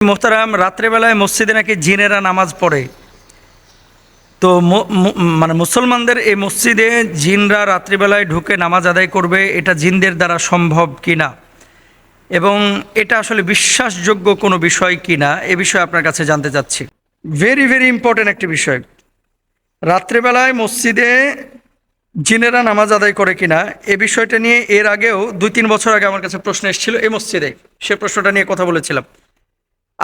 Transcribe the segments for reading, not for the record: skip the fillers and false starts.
মোহতারাম, রাত্রেবেলায় মসজিদে নাকি জিনেরা নামাজ পড়ে। তো মানে মুসলমানদের এই মসজিদে জিনরা রাত্রিবেলায় ঢুকে নামাজ আদায় করবে, এটা জিনদের দ্বারা সম্ভব কিনা এবং এটা আসলে বিশ্বাসযোগ্য কোনো বিষয় কিনা, এ বিষয়ে আপনার কাছে জানতে চাচ্ছি। ভেরি ভেরি ইম্পর্টেন্ট একটি বিষয়। রাত্রেবেলায় মসজিদে জিনেরা নামাজ আদায় করে কিনা এ বিষয়টা নিয়ে এর আগেও 2-3 বছর আগে আমার কাছে প্রশ্ন এসেছিল এই মসজিদে, সে প্রশ্নটা নিয়ে কথা বলেছিলাম।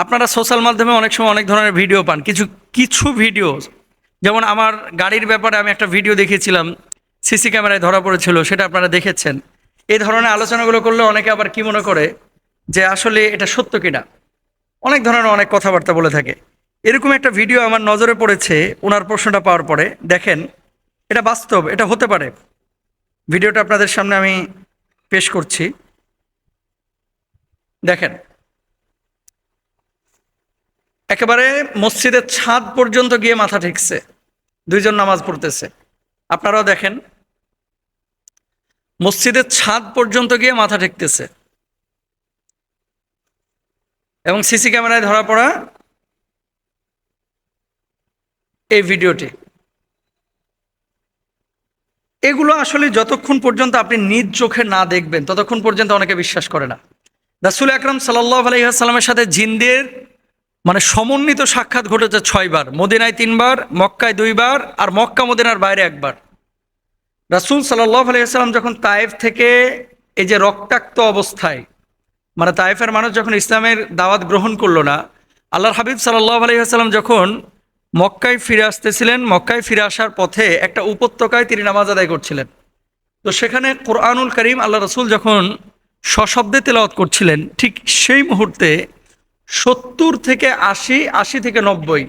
আপনারা সোশ্যাল মাধ্যমে অনেক সময় অনেক ধরনের ভিডিও পান। কিছু কিছু ভিডিও, যেমন আমার গাড়ির ব্যাপারে আমি একটা ভিডিও দেখেছিলাম, সিসি ক্যামেরায় ধরা পড়েছিল, সেটা আপনারা দেখেছেন। এই ধরনের আলোচনাগুলো করলে অনেকে আবার কি মনে করে যে আসলে এটা সত্য কিনা, অনেক ধরনের অনেক কথাবার্তা বলে থাকে। এরকম একটা ভিডিও আমার নজরে পড়েছে ওনার প্রশ্নটা পাওয়ার পরে। দেখেন, এটা বাস্তব, এটা হতে পারে। ভিডিওটা আপনাদের সামনে আমি পেশ করছি, দেখেন। একেবারে মসজিদের ছাদ পর্যন্ত গিয়ে মাথা ঠেকছে, দুইজন নামাজ পড়তেছে। আপনারাও দেখেন, মসজিদের ছাদ পর্যন্ত গিয়ে মাথা ঠেকতেছে এবং সিসি ক্যামেরায় ধরা পড়া এই ভিডিওটি। এগুলো আসলে যতক্ষণ পর্যন্ত আপনি নিজ চোখে না দেখবেন ততক্ষণ পর্যন্ত অনেকে বিশ্বাস করে না। রাসূল আকরাম সাল্লাল্লাহু আলাইহি ওয়াসাল্লামের সাথে জিনদের মানে সমন্বিত সাক্ষাৎ ঘটেছে 6 বার, মদিনায় 3 বার, মক্কায় 2 বার, আর মক্কা মদিনার বাইরে 1 বার। রাসূল সাল্লাল্লাহু আলাইহি ওয়াসাল্লাম যখন তায়েফ থেকে এই যে রক্তাক্ত অবস্থায়, মানে তায়েফের মানুষ যখন ইসলামের দাওয়াত গ্রহণ করলো না, আল্লাহর হাবিব সাল্লাল্লাহু আলাইহি ওয়াসাল্লাম যখন মক্কায় ফিরে আসতেছিলেন, মক্কায় ফিরে আসার পথে একটা উপত্যকায় তিনি নামাজ আদায় করছিলেন। তো সেখানে কোরআনুল করিম আল্লাহ রাসূল যখন সশব্দে তেলাওয়াত করছিলেন, ঠিক সেই মুহূর্তে 70 থেকে 80, 80 থেকে 90,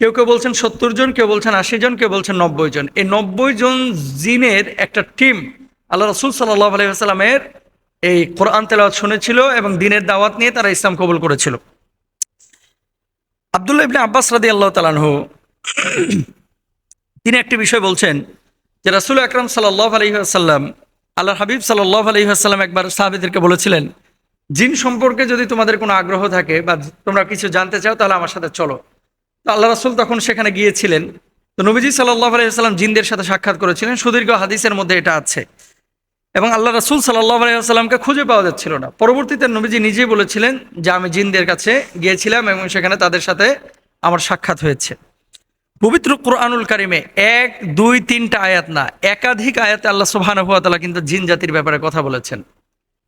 কেউ কেউ বলছেন 70 জন, কেউ বলছেন 80 জন, কেউ বলছেন 90 জন, এই 90 জন জিনের একটা টিম আল্লাহ রাসূল সাল্লাল্লাহু আলাইহি ওয়াসাল্লামের এই কোরআন তেলাওয়াত শুনেছিল এবং দ্বীনের দাওয়াত নিয়ে তারা ইসলাম কবুল করেছিল। আব্দুল্লাহ ইবনে আব্বাস রাদিয়াল্লাহু তাআলা আনহু তিনি একটি বিষয় বলছেন যে রাসূল আকরাম সাল্লাল্লাহু আলাইহি ওয়াসাল্লাম, আল্লাহর হাবিব সাল্লাল্লাহু আলাইহি ওয়াসাল্লাম একবার সাহাবীদেরকে বলেছিলেন, জিন সম্পর্কে যদি তোমাদের কোনো আগ্রহ থাকে বা তোমরা কিছু জানতে চাও তাহলে আমার সাথে চলো। তো আল্লাহ রাসূল তখন সেখানে গিয়েছিলেন। তো নবীজি সাল্লাল্লাহু আলাইহি ওয়াসাল্লাম জিনদের সাথে সাক্ষাৎ করেছিলেন, সুদীর্ঘ হাদিসের মধ্যে এটা আছে। এবং আল্লাহ রাসূল সাল্লাল্লাহু আলাইহি ওয়াসাল্লামকে খুঁজে পাওয়া যাচ্ছিল না। পরবর্তীতে নবীজি নিজেই বলেছিলেন যে আমি জিনদের কাছে গিয়েছিলাম এবং সেখানে তাদের সাথে আমার সাক্ষাৎ হয়েছে। পবিত্র কোরআনুল কারিমে 1, 2, 3টা আয়াত না, একাধিক আয়াতে আল্লাহ সুবহানাহু ওয়া তাআলা কিন্তু জিন জাতির ব্যাপারে কথা বলেছেন।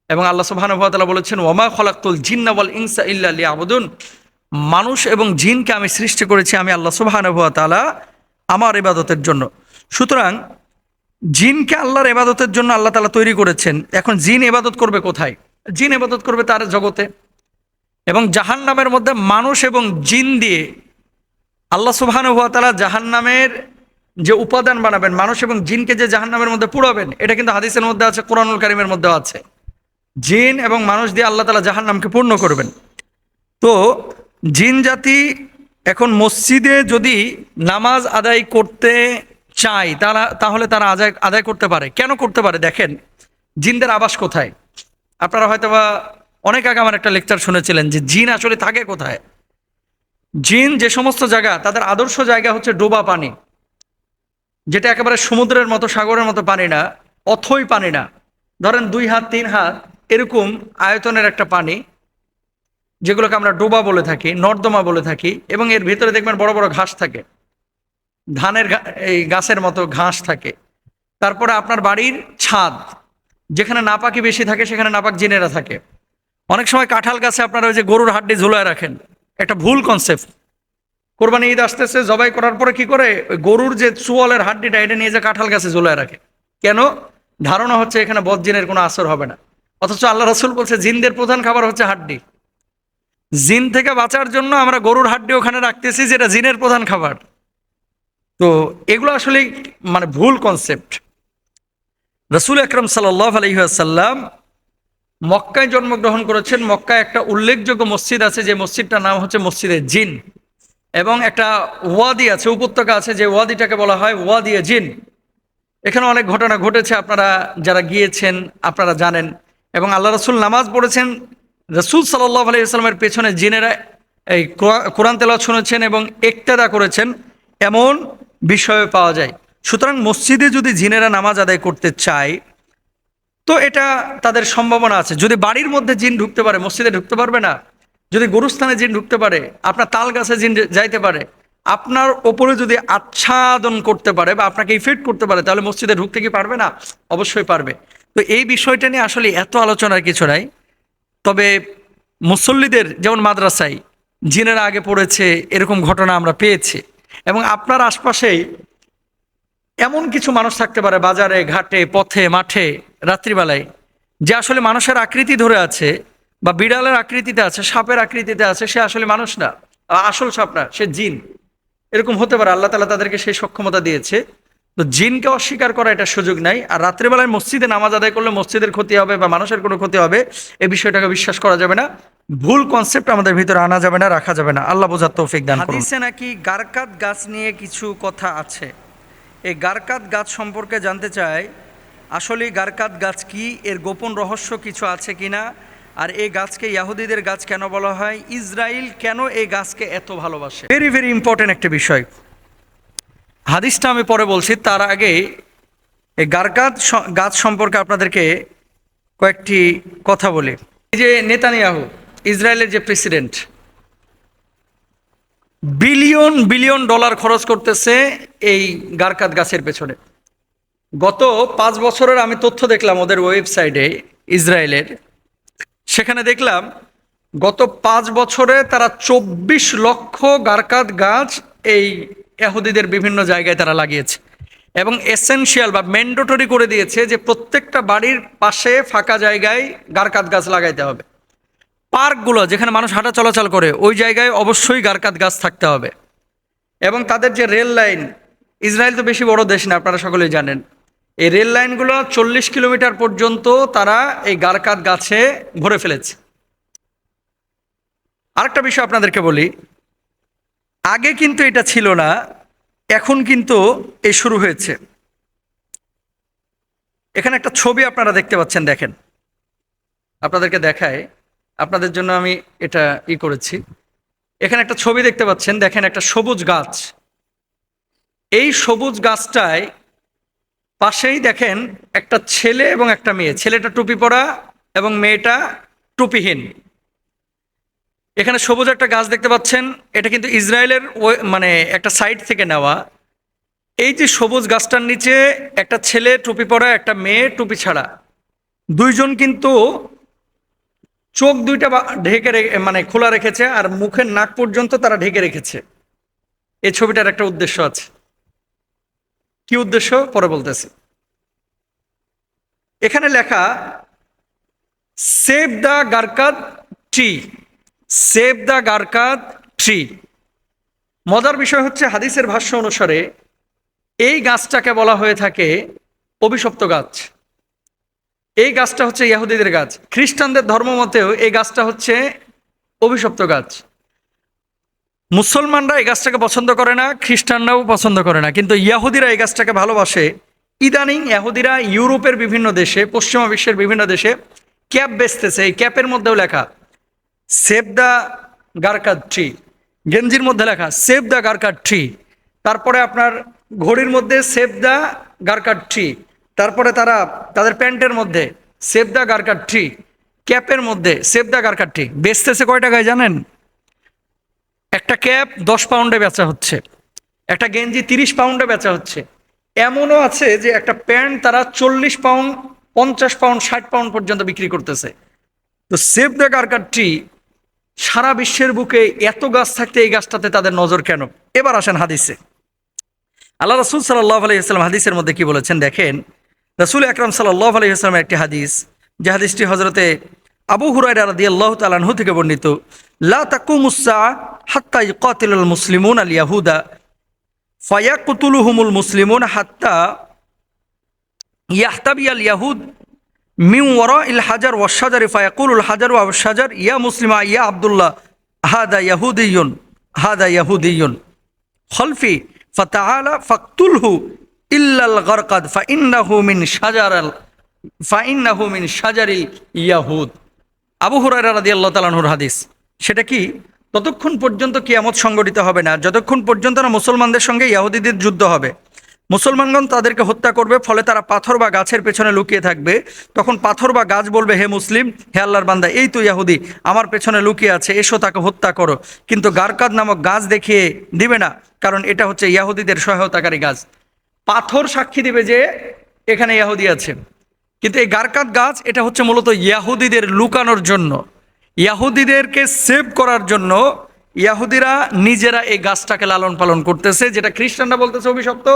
এবং আল্লাহ সুবহানাহু ওয়া তাআলা বলেছেন, ওয়ামা খলাকতুল জিন্না ওয়াল ইনসা ইল্লা লিয়াবুদুন, মানুষ এবং জিনকে আমি সৃষ্টি করেছি আমি আল্লাহ সুবহানাহু ওয়া তাআলা আমার ইবাদতের জন্য। সুতরাং জিনকে আল্লাহর ইবাদতের জন্য আল্লাহ তাআলা তৈরি করেছেন। এখন জিন ইবাদত করবে কোথায়? জিন ইবাদত করবে তার জগতে। এবং জাহান্নামের মধ্যে মানুষ এবং জিন দিয়ে আল্লাহ সুবহানাহু ওয়া তাআলা জাহান্নামের যে উপাদান বানাবেন, মানুষ এবং জিনকে যে জাহান্নামের মধ্যে পুরাবেন, এটা কিন্তু হাদিসের মধ্যে আছে, কোরআনুল কারীমের মধ্যেও আছে। জিন এবং মানুষ দিয়ে আল্লাহ তাআলা জাহান্নামকে পূর্ণ করবেন। তো জিন জাতি এখন মসজিদে যদি নামাজ আদায় করতে চায় তাহলে তারা আদায় করতে পারে। কেন করতে পারে? দেখেন, জিনদের আবাস কোথায়। আপনারা হয়তোবা অনেক আগে আমার একটা লেকচার শুনেছিলেন যে জিন আসলে থাকে কোথায়। জিন যে সমস্ত জায়গা, তাদের আদর্শ জায়গা হচ্ছে ডোবা পানি, যেটা একেবারে সমুদ্রের মতো, সাগরের মতো পানি না, অথই পানি না, ধরেন 2 হাত 3 হাত এরকম আয়তনের একটা পানি, যেগুলোকে আমরা ডোবা বলে থাকি, নর্দমা বলে থাকি। এবং এর ভিতরে দেখবেন বড় বড় ঘাস থাকে, ধানের এই গাছের মতো ঘাস থাকে। তারপরে আপনার বাড়ির ছাদ, যেখানে নাপাকি বেশি থাকে সেখানে নাপাক জিনেরা থাকে। অনেক সময় কাঁঠাল গাছে আপনারা ওই যে গরুর হাড্ডি ঝুলায় রাখেন, একটা ভুল কনসেপ্ট। কোরবানি ঈদ আসতেছে, জবাই করার পরে কি করে, ওই গরুর যে চুয়ালের হাড্ডিটা এটা নিয়ে যে কাঁঠাল গাছে ঝুলায় রাখে। কেন? ধারণা হচ্ছে এখানে বদজিনের কোনো আসর হবে না। অথচ আল্লাহ রাসূল বলছে জিনদের প্রধান খাবার হচ্ছে হাড্ডি। জিন থেকে বাঁচার জন্য আমরা গরুর হাড্ডি ওখানে রাখতেছি, যেটা জিনের প্রধান খাবার। তো এগুলো আসলে মানে ভুল কনসেপ্ট। রাসূল আকরাম সাল্লাল্লাহু আলাইহি ওয়াসাল্লাম মক্কায় জন্মগ্রহণ করেছেন। মক্কায় একটা উল্লেখযোগ্য মসজিদ আছে, যে মসজিদটার নাম হচ্ছে মসজিদে জিন। এবং একটা ওয়াদি আছে, উপত্যকা আছে, যে ওয়াদিটাকে বলা হয় ওয়াদিয়ে জিন। এখানে অনেক ঘটনা ঘটেছে, আপনারা যারা গিয়েছেন আপনারা জানেন। এবং আল্লাহ রাসূল নামাজ পড়েছেন রাসূল সাল্লাল্লাহু আলাইহি ওয়াসাল্লামের পেছনে জিনেরা এই কোরআন তেলাওয়াত শুনেছেন এবং ইক্তেদা করেছেন, এমন বিষয় পাওয়া যায়। সুতরাং মসজিদে যদি জিনেরা নামাজ আদায় করতে চায় তো এটা তাদের সম্ভাবনা আছে। যদি বাড়ির মধ্যে জিন ঢুকতে পারে, মসজিদে ঢুকতে পারবে না? যদি গরুস্থানে জিন ঢুকতে পারে, আপনার তাল গাছে জিন যাইতে পারে, আপনার ওপরে যদি আচ্ছাদন করতে পারে বা আপনাকে ইফেক্ট করতে পারে, তাহলে মসজিদে ঢুকতে কি পারবে না? অবশ্যই পারবে। তো এই বিষয়টা নিয়ে আসলে এত আলোচনার কিছু নাই। তবে মুসল্লিদের যেমন মাদ্রাসায় জিনেরা আগে পড়েছে, এরকম ঘটনা আমরা পেয়েছি। এবং আপনার আশপাশেই এমন কিছু মানুষ থাকতে পারে, বাজারে ঘাটে পথে মাঠে রাত্রিবেলায়, যে আসলে মানুষের আকৃতি ধরে আছে বা বিড়ালের আকৃতিতে আছে, সাপের আকৃতিতে আছে, সে আসলে মানুষ না, আসল সাপ না, সে জিন। এরকম হতে পারে, আল্লাহ তাআলা তাদেরকে সেই সক্ষমতা দিয়েছে। তো জিনকে অস্বীকার করা এটা সুযোগ নাই। আর রাত্রিবেলায় মসজিদে নামাজ আদায় করলে মসজিদের ক্ষতি হবে বা মানুষের কোনো ক্ষতি হবে, এই বিষয়টাকে বিশ্বাস করা যাবে না। ভুল কনসেপ্ট আমাদের ভিতরে আনা যাবে না, রাখা যাবে না। আল্লাহ বোঝার তৌফিক দান করুন। হাদিসে নাকি গারকাত গাছ নিয়ে কিছু কথা আছে। এই গারকাত গাছ সম্পর্কে জানতে চাই, আসলে গারকাত গাছ কি, এর গোপন রহস্য কিছু আছে কিনা, আর এই গাছকে ইহুদিদের গাছ কেন বলা হয়, ইসরায়েল কেন এই গাছকে এত ভালোবাসে। ভেরি ভেরি ইম্পর্টেন্ট একটা বিষয়। হাদিসটা আমি পরে বলছি, তার আগে এই গারকাত গাছ সম্পর্কে আপনাদেরকে কয়েকটি কথা বলি। এই যে নেতানিয়াহু, ইসরায়েলের যে প্রেসিডেন্ট, বিলিয়ন বিলিয়ন ডলার খরচ করতেছে এই গারকাত গাছের পেছনে। গত 5 বছরের আমি তথ্য দেখলাম ওদের ওয়েবসাইটে ইসরায়েলের, সেখানে দেখলাম গত 5 বছরে তারা 24 লক্ষ গারকাত গাছ এই ইহুদিদের বিভিন্ন জায়গায় তারা লাগিয়েছে এবং এসেনশিয়াল বা ম্যান্ডেটরি করে দিয়েছে যে প্রত্যেকটা বাড়ির পাশে ফাঁকা জায়গায় গারকাত গাছ লাগাইতে হবে। পার্কগুলো যেখানে মানুষ হাঁটা চলাচল করে ওই জায়গায় অবশ্যই গারকাত গাছ থাকতে হবে। এবং তাদের যে রেল লাইন, ইসরায়েল তো বেশি বড় দেশ না, আপনারা সকলেই জানেন, এই রেল লাইনগুলো 40 কিলোমিটার পর্যন্ত তারা এই গারকাত গাছে ভরে ফেলেছে। আরেকটা বিষয় আপনাদেরকে বলি, আগে কিন্তু এটা ছিল না, এখন কিন্তু এই শুরু হয়েছে। এখানে একটা ছবি আপনারা দেখতে পাচ্ছেন, দেখেন, আপনাদেরকে দেখায়, আপনাদের জন্য আমি এটা করেছি। এখানে একটা ছবি দেখতে পাচ্ছেন, দেখেন, একটা সবুজ গাছ। এই সবুজ গাছটায় পাশেই দেখেন একটা ছেলে এবং একটা মেয়ে, ছেলেটা টুপি পরা এবং মেয়েটা টুপিহীন। এখানে সবুজ একটা গাছ দেখতে পাচ্ছেন, এটা কিন্তু ইসরায়েলের মানে একটা সাইট থেকে নেওয়া। এই যে সবুজ গাছটার নিচে একটা ছেলে টুপি পরা, একটা মেয়ে টুপি ছাড়া, দুইজন কিন্তু চোখ দুইটা ঢেকে মানে খোলা রেখেছে আর মুখের নাক পর্যন্ত তারা ঢেকে রেখেছে। এই ছবিটার একটা উদ্দেশ্য আছে। কি উদ্দেশ্য পরে বলতেছি। এখানে লেখা সেভ দ্য গারকাত ট্রি, সেভ দ্য গারকাত ট্রি। মজার বিষয় হচ্ছে, হাদিসের ভাষ্য অনুসারে এই গাছটাকে বলা হয়ে থাকে অভিশপ্ত গাছ। এই গাছটা হচ্ছে ইহুদিদের গাছ। খ্রিস্টানদের ধর্মমতেও এই গাছটা হচ্ছে অভিশপ্ত গাছ। মুসলমানরা এই গাছটাকে পছন্দ করে না, খ্রিস্টানরাও পছন্দ করে না, কিন্তু ইহুদিরা এই গাছটাকে ভালোবাসে। ইদানিং ইহুদিরা ইউরোপের বিভিন্ন দেশে, পশ্চিমা বিশ্বের বিভিন্ন দেশে ক্যাপ বেচতেছে। এই ক্যাপের মধ্যেও লেখা সেভ দ্য গারকাত ট্রি, গেঞ্জির মধ্যে লেখা সেভ দ্য গারকাত ট্রি, তারপরে আপনার ঘড়ির মধ্যে সেভ দ্য গারকাত ট্রি, তারপরে তারা তাদের প্যান্টের মধ্যে সেভ দ্য গারকাত ট্রি, ক্যাপের মধ্যে সেভ দ্য গারকাত ট্রি। বেচতেছে কয় টাকায় জানেন? একটা ক্যাপ 10 পাউন্ডে বেচা হচ্ছে, একটা গেঞ্জি 30 পাউন্ডে বেচা হচ্ছে। এমনও আছে যে একটা প্যান্ট তারা 40 পাউন্ড, 50 পাউন্ড, 60 পাউন্ড পর্যন্ত বিক্রি করতেছে। তো সেভ দ্য গারকাত ট্রি, সারা বিশ্বের বুকে এত গাছ থাকতে এই গাছটাতে তাদের নজর কেন? এবার আসেন হাদিসে। আল্লাহ রাসূল সাল্লাল্লাহু আলাইহি ওয়াসাল্লাম হাদিসের মধ্যে কি বলেছেন দেখেন। রাসূল আকরাম সাল্লাল্লাহু আলাইহি ওয়াসাল্লামের একটি হাদিস, যে হাদিসটি হযরতে আবু হুরায়রা রাদিয়াল্লাহু তাআলা আনহু থেকে বর্ণিত। লা তাকুমুস সাআ হাত্তা ইউকাতিলুল মুসলিমুন আল ইয়াহুদা ফায়াকতুলুহুমুল মুসলিমুন হাত্তা ইয়াহতাবিয়াল ইয়াহুদ মিন ওয়ারাইল হাজার ওয়াশ শাজারি ফায়াকুলুল হাজারু ওয়াশ শাজার ইয়া মুসলিমা ইয়া আব্দুল্লাহ হাদা ইয়াহুদিয়ুন, হাদা ইয়াহুদিয়ুন খলফি ফাতাআলা ফাকতুলহু ইল্লাল গারকাদ ফাইন্নাহু মিন শাজারিল ইয়াহুদ। আবু হুরায়রা রাদিয়াল্লাহু তাআলা আনহুর হাদিস, সেটা কি, ততক্ষণ পর্যন্ত কিয়ামত সংগঠিত হবে না যতক্ষণ পর্যন্ত না মুসলমানদের সঙ্গে ইহুদিদের যুদ্ধ হবে। মুসলমানগণ তাদেরকে হত্যা করবে, ফলে তারা পাথর বা গাছের পেছনে লুকিয়ে থাকবে। তখন পাথর বা গাছ বলবে, হে মুসলিম, হে আল্লাহর বান্দা, এই তো ইহুদি আমার পেছনে লুকিয়ে আছে, এসো তাকে হত্যা করো। কিন্তু গারকাদ নামক গাছ দেখিয়ে দিবে না, কারণ এটা হচ্ছে ইহুদিদের সহায়তাকারী গাছ। পাথর সাক্ষী দিবে যে এখানে ইহুদি আছে, কিন্তু এই গারকাত গাছ এটা হচ্ছে মূলত ইয়াহুদিদের লুকানোর জন্য, ইয়াহুদিদেরকে সেভ করার জন্য। ইয়াহুদিরা নিজেরা এই গাছটাকে লালন পালন করতেছে, যেটা খ্রিস্টানরা বলতেছে অভিশপ্ত।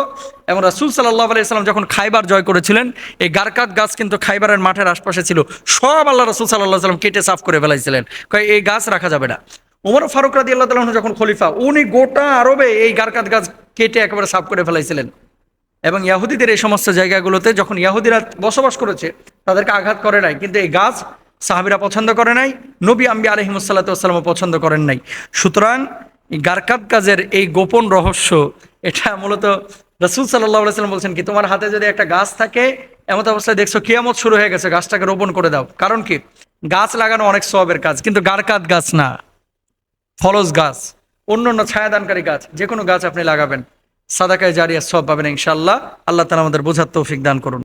এবং রাসূল সাল্লাল্লাহু আলাইহি সাল্লাম যখন খাইবার জয় করেছিলেন, এই গারকাত গাছ কিন্তু খাইবারের মাঠের আশপাশে ছিল, সব আল্লাহ রাসূল সাল্লাল্লাহু আলাইহি সাল্লাম কেটে সাফ করে ফেলাইছিলেন, কয় এই গাছ রাখা যাবে না। ওমর ফারুক রাদিয়াল্লাহু তাআলা আনহু যখন খলিফা, উনি গোটা আরবে এই গারকাত গাছ কেটে একেবারে সাফ করে ফেলাইছিলেন। এবং ইয়াহুদিদের এই সমস্ত জায়গাগুলোতে যখন ইয়াহুদিরা বসবাস করেছে, তাদেরকে আঘাত করে নাই, কিন্তু এই গাছ সাহাবীরা পছন্দ করে নাই, নবী আম্বিয়া আলাইহিমুসসালাতু ওয়াসসালামও পছন্দ করেন নাই। সুতরাং এই গারকাত গাছের এই গোপন রহস্য, এটা মূলত রাসূল সাল্লাল্লাহু আলাইহি ওয়াসাল্লাম বলছেন কি, তোমার হাতে যদি একটা গাছ থাকে, এমত অবস্থায় দেখছো কিয়ামত শুরু হয়ে গেছে, গাছটাকে রোপণ করে দাও। কারণ কি, গাছ লাগানো অনেক সওয়াবের কাজ, কিন্তু গারকাত গাছ না, ফলজ গাছ, অন্য অন্য ছায়াদানকারী গাছ, যে কোনো গাছ আপনি লাগাবেন, সাদাকায়ে জারিয়া সওয়াব পাবেন ইনশাআল্লাহ। আল্লাহ তাআলা আমাদের বোঝার তৌফিক দান করুন।